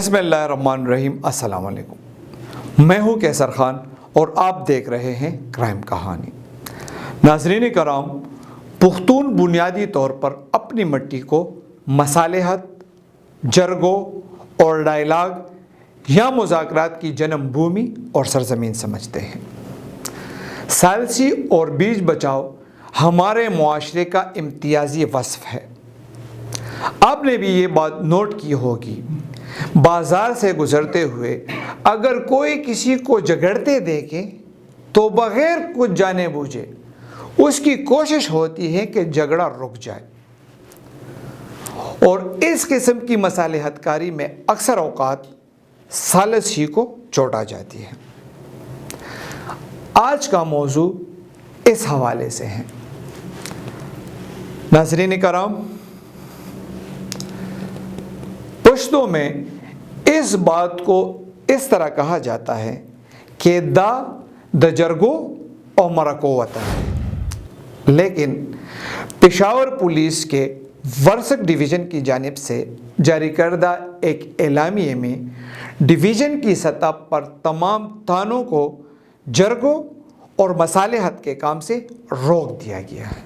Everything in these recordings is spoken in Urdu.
بسم اللہ الرحمن الرحیم۔ السلام علیکم، میں ہوں کیسر خان اور آپ دیکھ رہے ہیں کرائم کہانی۔ ناظرین کرام، پختون بنیادی طور پر اپنی مٹی کو مصالحت، جرگوں اور ڈائلاگ یا مذاکرات کی جنم بھومی اور سرزمین سمجھتے ہیں۔ ثالثی اور بیج بچاؤ ہمارے معاشرے کا امتیازی وصف ہے۔ آپ نے بھی یہ بات نوٹ کی ہوگی، بازار سے گزرتے ہوئے اگر کوئی کسی کو جھگڑتے دیکھے تو بغیر کچھ جانے بوجھے اس کی کوشش ہوتی ہے کہ جھگڑا رک جائے، اور اس قسم کی مصالحت کاری میں اکثر اوقات ثالثی کو چوٹ آ جاتی ہے۔ آج کا موضوع اس حوالے سے ہے۔ ناظرین کرام، پشتو میں اس بات کو اس طرح کہا جاتا ہے کہ دا جرگو اور مرکو وطن، لیکن پشاور پولیس کے ورسک ڈویژن کی جانب سے جاری کردہ ایک اعلامیے میں ڈویژن کی سطح پر تمام تھانوں کو جرگوں اور مصالحت کے کام سے روک دیا گیا ہے۔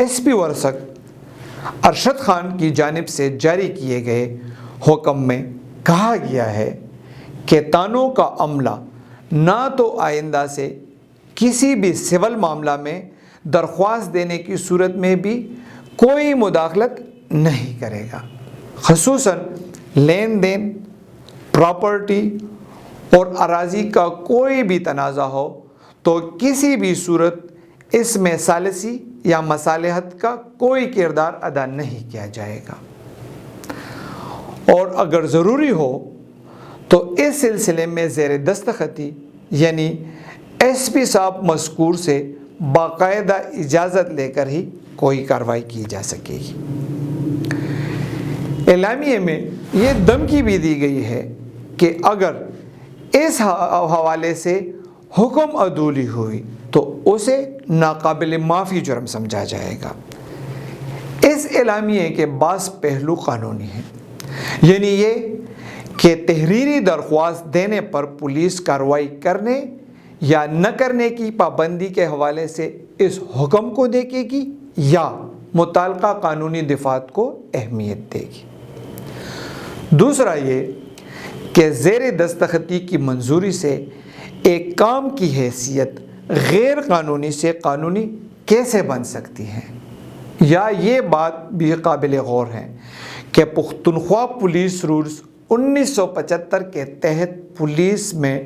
ایس پی ورسک ارشد خان کی جانب سے جاری کیے گئے حکم میں کہا گیا ہے کہ تھانوں کا عملہ نہ تو آئندہ سے کسی بھی سول معاملہ میں درخواست دینے کی صورت میں بھی کوئی مداخلت نہیں کرے گا، خصوصاً لین دین، پراپرٹی اور اراضی کا کوئی بھی تنازع ہو تو کسی بھی صورت اس میں ثالثی یا مصالحت کا کوئی کردار ادا نہیں کیا جائے گا، اور اگر ضروری ہو تو اس سلسلے میں زیر دستخطی یعنی ایس پی صاحب مذکور سے باقاعدہ اجازت لے کر ہی کوئی کارروائی کی جا سکے گی۔ اعلامیے میں یہ دھمکی بھی دی گئی ہے کہ اگر اس حوالے سے حکم عدولی ہوئی تو اسے ناقابل معافی جرم سمجھا جائے گا۔ اس اعلامیے کے بعض پہلو قانونی ہیں، یعنی یہ کہ تحریری درخواست دینے پر پولیس کارروائی کرنے یا نہ کرنے کی پابندی کے حوالے سے اس حکم کو دیکھے گی یا متعلقہ قانونی دفعات کو اہمیت دے گی۔ دوسرا یہ کہ زیر دستخطی کی منظوری سے ایک کام کی حیثیت غیر قانونی سے قانونی کیسے بن سکتی ہے، یا یہ بات بھی قابل غور ہے کہ پختونخوا پولیس رولز 1975 کے تحت پولیس میں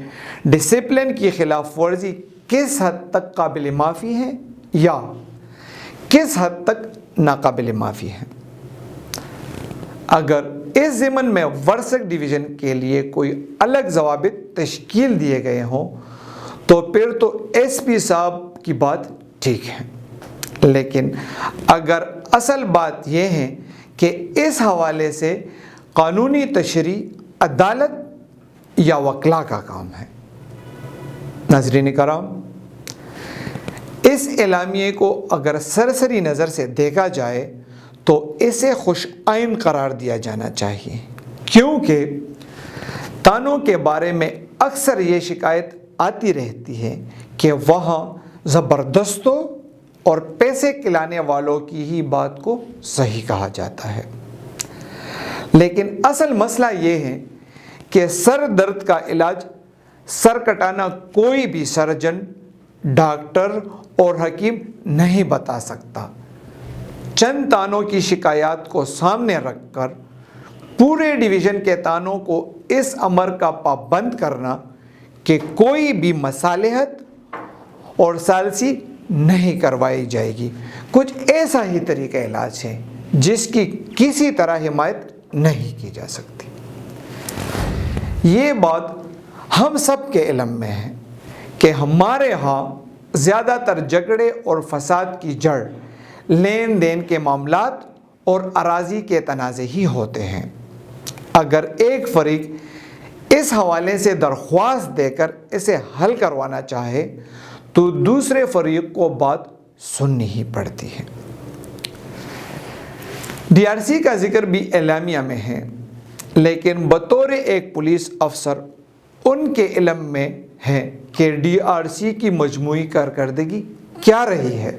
ڈسپلن کی خلاف ورزی کس حد تک قابل معافی ہے یا کس حد تک ناقابل معافی ہے۔ اگر اس ضمن میں ورسک ڈویژن کے لیے کوئی الگ ضوابط تشکیل دیے گئے ہوں تو پھر تو ایس پی صاحب کی بات ٹھیک ہے، لیکن اگر اصل بات یہ ہے کہ اس حوالے سے قانونی تشریح عدالت یا وکلا کا کام ہے۔ ناظرین کرام، اس اعلامیے کو اگر سرسری نظر سے دیکھا جائے تو اسے خوش آئند قرار دیا جانا چاہیے، کیونکہ تھانوں کے بارے میں اکثر یہ شکایت آتی رہتی ہے کہ وہاں زبردستوں اور پیسے کھلانے والوں کی ہی بات کو صحیح کہا جاتا ہے، لیکن اصل مسئلہ یہ ہے کہ سر درد کا علاج سر کٹانا کوئی بھی سرجن، ڈاکٹر اور حکیم نہیں بتا سکتا۔ چند تھانوں کی شکایات کو سامنے رکھ کر پورے ڈویژن کے تھانوں کو اس امر کا پابند کرنا کہ کوئی بھی مصالحت اور ثالثی نہیں کروائی جائے گی کچھ ایسا ہی طریقہ علاج ہے جس کی کسی طرح حمایت نہیں کی جا سکتی۔ یہ بات ہم سب کے علم میں ہے کہ ہمارے ہاں زیادہ تر جھگڑے اور فساد کی جڑ لین دین کے معاملات اور اراضی کے تنازع ہی ہوتے ہیں۔ اگر ایک فریق اس حوالے سے درخواست دے کر اسے حل کروانا چاہے تو دوسرے فریق کو بات سننی ہی پڑتی ہے۔ ڈی آر سی کا ذکر بھی اعلامیہ میں ہے لیکن بطور ایک پولیس افسر ان کے علم میں ہے کہ ڈی آر سی کی مجموعی کارکردگی کیا رہی ہے۔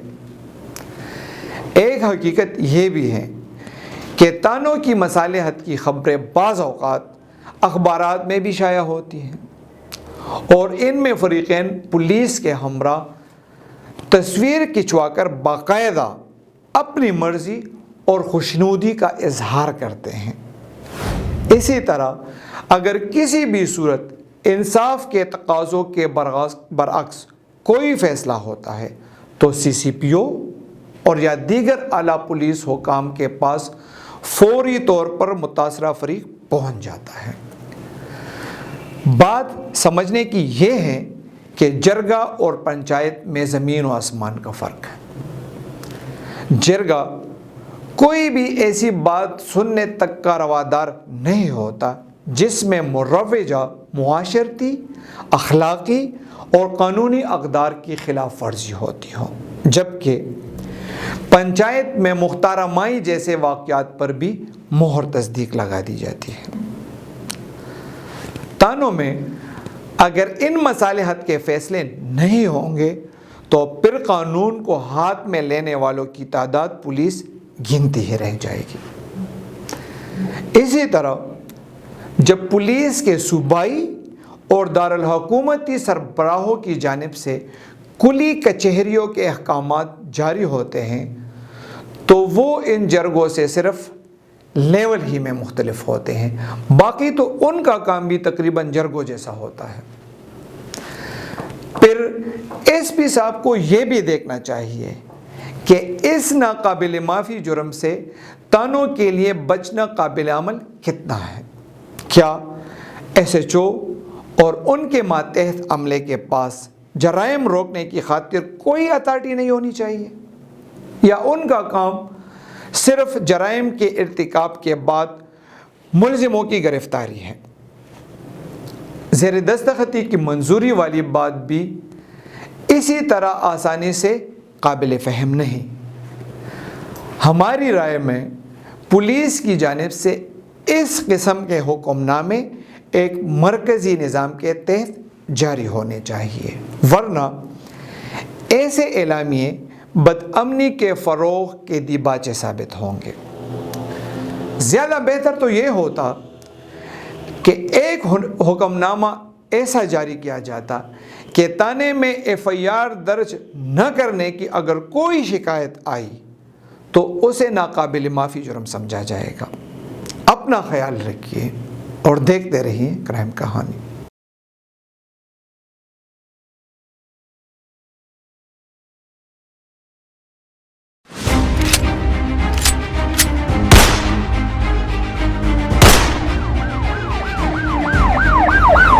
ایک حقیقت یہ بھی ہے کہ تانوں کی مصالحت کی خبریں بعض اوقات اخبارات میں بھی شائع ہوتی ہیں اور ان میں فریقین پولیس کے ہمراہ تصویر کھنچوا کر باقاعدہ اپنی مرضی اور خوشنودی کا اظہار کرتے ہیں۔ اسی طرح اگر کسی بھی صورت انصاف کے تقاضوں کے برعکس کوئی فیصلہ ہوتا ہے تو سی سی پی او اور یا دیگر اعلیٰ پولیس حکام کے پاس فوری طور پر متاثرہ فریق پہنچ جاتا ہے۔ بات سمجھنے کی یہ ہے کہ جرگہ اور پنچایت میں زمین و آسمان کا فرق ہے۔ جرگہ کوئی بھی ایسی بات سننے تک کا روادار نہیں ہوتا جس میں مروجہ معاشرتی، اخلاقی اور قانونی اقدار کی خلاف ورزی ہوتی ہو، جبکہ پنچایت میں مختارہ مائی جیسے واقعات پر بھی مہر تصدیق لگا دی جاتی ہے۔ تانوں میں اگر ان مصالحت کے فیصلے نہیں ہوں گے تو پھر قانون کو ہاتھ میں لینے والوں کی تعداد پولیس گنتی ہی رہ جائے گی۔ اسی طرح جب پولیس کے صوبائی اور دارالحکومتی سربراہوں کی جانب سے کلی کچہریوں کے احکامات جاری ہوتے ہیں تو وہ ان جرگوں سے صرف لیول ہی میں مختلف ہوتے ہیں، باقی تو ان کا کام بھی تقریباً جرگوں جیسا ہوتا ہے۔ پھر ایس پی صاحب کو یہ بھی دیکھنا چاہیے کہ اس ناقابل معافی جرم سے تانوں کے لیے بچنا قابل عمل کتنا ہے۔ کیا ایس ایچ او اور ان کے ماتحت عملے کے پاس جرائم روکنے کی خاطر کوئی اتھارٹی نہیں ہونی چاہیے، یا ان کا کام صرف جرائم کے ارتکاب کے بعد ملزموں کی گرفتاری ہے؟ زیر دستخطی کی منظوری والی بات بھی اسی طرح آسانی سے قابل فہم نہیں۔ ہماری رائے میں پولیس کی جانب سے اس قسم کے حکم نامے ایک مرکزی نظام کے تحت جاری ہونے چاہیے، ورنہ ایسے اعلامیے بدامنی کے فروغ کے دیباچے ثابت ہوں گے۔ زیادہ بہتر تو یہ ہوتا کہ ایک حکم نامہ ایسا جاری کیا جاتا کہ تانے میں ایف آئی آر درج نہ کرنے کی اگر کوئی شکایت آئی تو اسے ناقابل معافی جرم سمجھا جائے گا۔ اپنا خیال رکھیے اور دیکھتے رہیے کرائم کہانی۔